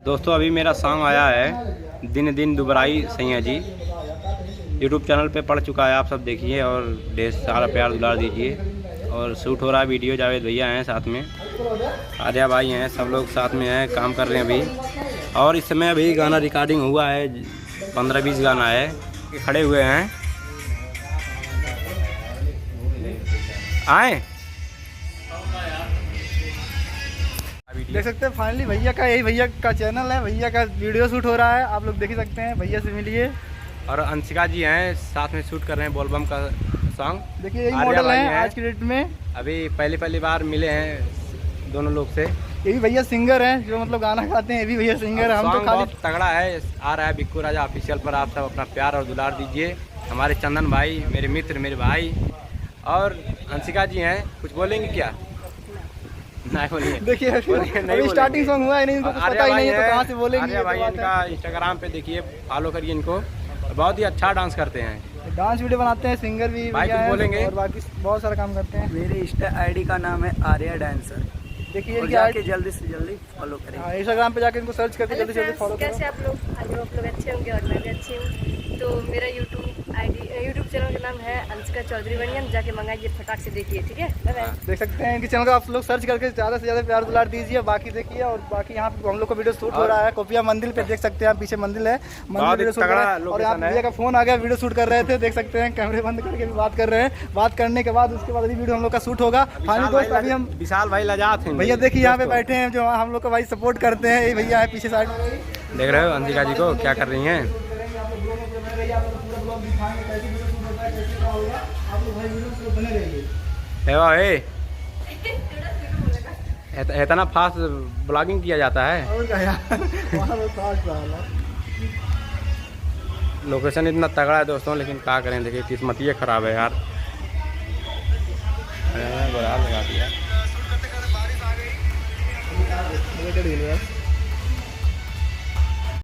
दोस्तों अभी मेरा सॉन्ग आया है दिन दिन दुबराई सैया जी, यूट्यूब चैनल पे पड़ चुका है। आप सब देखिए और ढेर सारा प्यार दुलार दीजिए। और शूट हो रहा है वीडियो, जावेद भैया हैं साथ में, आर्या भाई हैं, सब लोग साथ में हैं, काम कर रहे हैं अभी। और इस समय अभी गाना रिकॉर्डिंग हुआ है, 15-20 गाना है, खड़े हुए हैं। आए देख सकते हैं फाइनली भैया का, यही भैया का चैनल है, भैया का वीडियो शूट हो रहा है, आप लोग देख ही सकते हैं। भैया से मिलिए। और अंशिका जी हैं साथ में शूट कर रहे हैं बोलबम का सॉन्ग। देखिए यही मॉडल है आज की डेट में। अभी पहली बार मिले हैं दोनों लोग से। ये भी भैया सिंगर हैं जो मतलब गाना गाते हैं, ये भी भैया सिंगर है। हम तो खाली बहुत तगड़ा है, आ रहा है बिक्कू राजा ऑफिशियल पर। आप सब अपना प्यार और दुलार दीजिए। हमारे चंदन भाई, मेरे मित्र, मेरे भाई और अंशिका जी हैं, कुछ बोलेंगे क्या? नहीं बोलिए। देखिए अभी स्टार्टिंग सॉन्ग हुआ है, नहीं इनको कुछ पता ही नहीं है तो कहाँ से बोलेंगे। आर्या भाई इनका इंस्टाग्राम पे देखिए, फॉलो करिए इनको, बहुत ही अच्छा डांस करते हैं, डांस वीडियो बनाते हैं, सिंगर भी भाई, कुछ बोलेंगे? और बाकी बहुत सारा काम करते हैं। मेरे इंस्टा आईडी का नाम है आर्या डांसर। देखिए और इनकी जाके जल्दी से जल्दी फॉलो करें। इंस्टाग्राम पे जाके इनको सर्च करके जल्दी से जल्दी फॉलो करो। कैसे आप लोग? आप लोग अच्छे होंगे और मैं भी अच्छी हूँ। तो मेरा यूट्यूब चैनल का नाम है अंशिका चौधरी बनियान, जाके मंगाइए, फटाक से देखिए, ठीक है? देख सकते हैं इनके चैनल को आप लोग सर्च करके ज़्यादा से ज़्यादा प्यार दुलार दीजिए। बाकी देखिए, और बाकी यहाँ पे हम लोग को वीडियो शूट हो रहा है कोपिया मंदिर पे, देख सकते हैं आप, पीछे मंदिर है, मंदिर वीडियो शूट कर रहा है। और यहाँ भैया का फोन आ गया, वीडियो शूट कर रहे थे, देख सकते हैं कैमरे बंद करके भी बात कर रहे हैं। बात करने के बाद उसके बाद अभी वीडियो हम लोग का शूट होगा। फाइनली दोस्त अभी हम विशाल भाई लजात हैं भैया देखिए यहाँ पे बैठे हैं, जो हम लोग को भाई सपोर्ट करते हैं। ये भैया है पीछे साइड, देख रहे हो अंशिका जी को क्या कर रही हैं। इतना फास्ट ब्लॉगिंग किया जाता है, लोकेशन इतना तगड़ा है दोस्तों, लेकिन क्या करें, देखिए किस्मत ये खराब है यार, बुरा हाल लगा दिया।